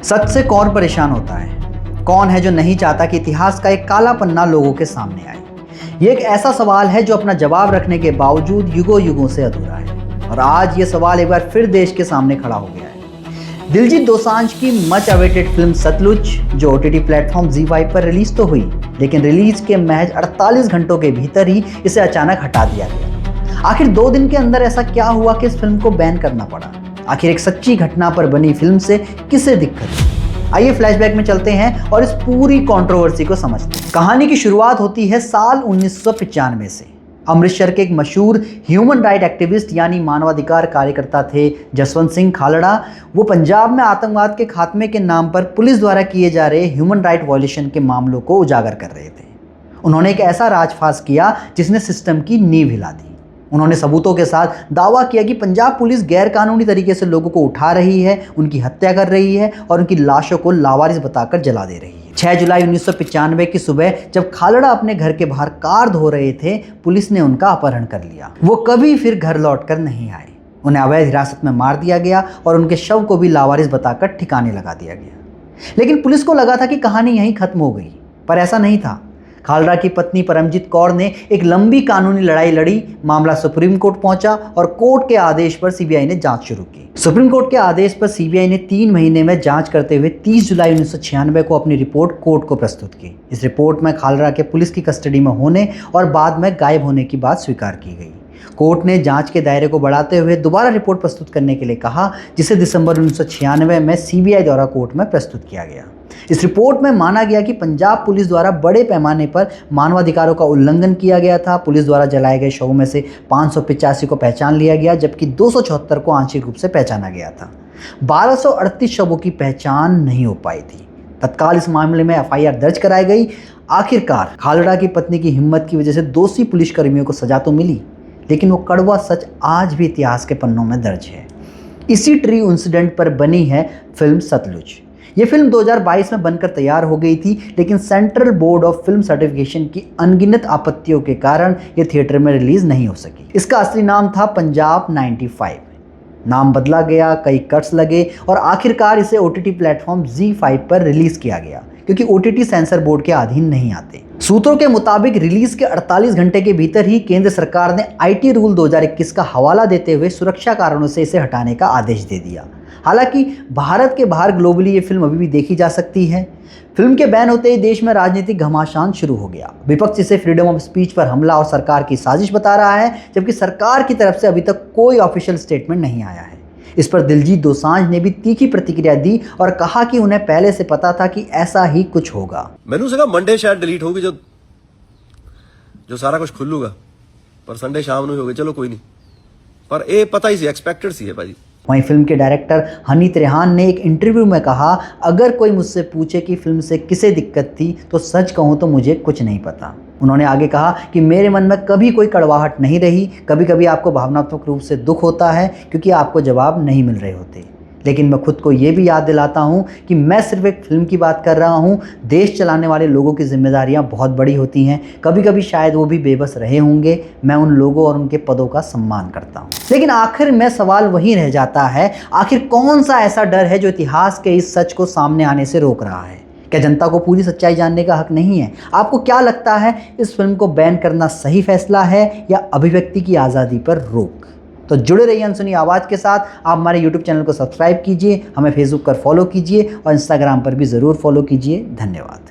सच से कौन परेशान होता है? कौन है जो नहीं चाहता कि इतिहास का एक काला पन्ना लोगों के सामने आए? ये एक ऐसा सवाल है जो अपना जवाब रखने के बावजूद युगों युगों से अधूरा है, और आज ये सवाल एक बार फिर देश के सामने खड़ा हो गया है। दिलजीत दोसांझ की मच अवेटेड फिल्म सतलुज, जो OTT प्लेटफॉर्म ZEE5 पर रिलीज तो हुई, लेकिन रिलीज के महज 48 घंटों के भीतर ही इसे अचानक हटा दिया गया। आखिर 2 दिन के अंदर ऐसा क्या हुआ कि इस फिल्म को बैन करना पड़ा? आखिर एक सच्ची घटना पर बनी फिल्म से किसे दिक्कत है? आइए फ्लैशबैक में चलते हैं और इस पूरी कंट्रोवर्सी को समझते हैं। कहानी की शुरुआत होती है साल 1995 से। अमृतसर के एक मशहूर ह्यूमन राइट एक्टिविस्ट यानी मानवाधिकार कार्यकर्ता थे जसवंत सिंह खालड़ा। वो पंजाब में आतंकवाद के खात्मे के नाम पर पुलिस द्वारा किए जा रहे ह्यूमन राइट वायलेशन के मामलों को उजागर कर रहे थे। उन्होंने एक ऐसा राजफास किया जिसने सिस्टम की नींव हिला दी। उन्होंने सबूतों के साथ दावा किया कि पंजाब पुलिस गैरकानूनी तरीके से लोगों को उठा रही है, उनकी हत्या कर रही है और उनकी लाशों को लावारिस बताकर जला दे रही है। 6 जुलाई 1995 की सुबह जब खालड़ा अपने घर के बाहर कार धो रहे थे, पुलिस ने उनका अपहरण कर लिया। वो कभी फिर घर लौटकर नहीं आए। उन्हें अवैध हिरासत में मार दिया गया और उनके शव को भी लावारिस बताकर ठिकाने लगा दिया गया। लेकिन पुलिस को लगा था कि कहानी यहीं खत्म हो गई, पर ऐसा नहीं था। खालड़ा की पत्नी परमजीत कौर ने एक लंबी कानूनी लड़ाई लड़ी। मामला सुप्रीम कोर्ट पहुंचा और कोर्ट के आदेश पर CBI ने जांच शुरू की। सुप्रीम कोर्ट के आदेश पर CBI ने 3 महीने में जांच करते हुए 30 जुलाई 1996 को अपनी रिपोर्ट कोर्ट को प्रस्तुत की। इस रिपोर्ट में खालड़ा के पुलिस की कस्टडी में होने और बाद में गायब होने की बात स्वीकार की गई। कोर्ट ने जांच के दायरे को बढ़ाते हुए दोबारा रिपोर्ट प्रस्तुत करने के लिए कहा, जिसे दिसंबर 1996 में CBI द्वारा कोर्ट में प्रस्तुत किया गया। इस रिपोर्ट में माना गया कि पंजाब पुलिस द्वारा बड़े पैमाने पर मानवाधिकारों का उल्लंघन किया गया था। पुलिस द्वारा जलाए गए शवों में से 585 को पहचान लिया गया, जबकि 274 को आंशिक रूप से पहचाना गया था। 1238 शवों की पहचान नहीं हो पाई थी। तत्काल इस मामले में FIR दर्ज कराई गई। आखिरकार खालड़ा की पत्नी की हिम्मत की वजह से दोषी पुलिसकर्मियों को सजा तो मिली, लेकिन वो कड़वा सच आज भी इतिहास के पन्नों में दर्ज है। इसी ट्री इंसिडेंट पर बनी है फिल्म सतलुज। ये फिल्म 2022 में बनकर तैयार हो गई थी, लेकिन central board of film certification की अनगिनत आपत्तियों के कारण ये थिएटर में रिलीज नहीं हो सकी। इसका असली नाम था पंजाब 95। नाम बदला गया, कई कट्स लगे और आखिरकार इसे OTT प्लेटफॉर्म ZEE5 पर रिलीज किया गया, क्योंकि OTT सेंसर बोर्ड के अधीन नहीं आते। सूत्रों के मुताबिक रिलीज के 48 घंटे के भीतर ही केंद्र सरकार ने IT रूल 2021 का हवाला देते हुए सुरक्षा कारणों से इसे हटाने का आदेश दे दिया। हालांकि भारत के बाहर ग्लोबली ये फिल्म अभी भी देखी जा सकती है। फिल्म के बैन होते ही देश में राजनीतिक घमासान शुरू हो गया। विपक्ष इसे फ्रीडम ऑफ स्पीच पर हमला और सरकार की साजिश बता रहा है, जबकि सरकार की तरफ से अभी तक कोई ऑफिशियल स्टेटमेंट नहीं आया है। इस पर दिलजीत दोसांझ ने भी तीखी प्रतिक्रिया दी और कहा कि उन्हें पहले से पता था कि ऐसा ही कुछ होगा। मैंने उसे कहा मंडे शायद डिलीट होगी, जो सारा कुछ खुलूगा, पर संडे शाम नहीं होगी। चलो कोई नहीं, पर ये पता ही सी, एक्सपेक्टेड सी है भाई। वहीं फिल्म के डायरेक्टर हनीत रेहान ने एक इंटरव्यू में कहा, अगर कोई मुझसे पूछे कि फिल्म से किसे दिक्कत थी तो सच कहूँ तो मुझे कुछ नहीं पता। उन्होंने आगे कहा कि मेरे मन में कभी कोई कड़वाहट नहीं रही। कभी कभी आपको भावनात्मक रूप से दुख होता है क्योंकि आपको जवाब नहीं मिल रहे होते, लेकिन मैं खुद को ये भी याद दिलाता हूँ कि मैं सिर्फ एक फिल्म की बात कर रहा हूँ। देश चलाने वाले लोगों की जिम्मेदारियाँ बहुत बड़ी होती हैं। कभी कभी शायद वो भी बेबस रहे होंगे। मैं उन लोगों और उनके पदों का सम्मान करता हूँ। लेकिन आखिर में सवाल वही रह जाता है, आखिर कौन सा ऐसा डर है जो इतिहास के इस सच को सामने आने से रोक रहा है? क्या जनता को पूरी सच्चाई जानने का हक नहीं है? आपको क्या लगता है, इस फिल्म को बैन करना सही फैसला है या अभिव्यक्ति की आज़ादी पर रोक? तो जुड़े रहिए अनसुनी आवाज़ के साथ। आप हमारे YouTube चैनल को सब्सक्राइब कीजिए, हमें Facebook पर फॉलो कीजिए और Instagram पर भी ज़रूर फॉलो कीजिए। धन्यवाद।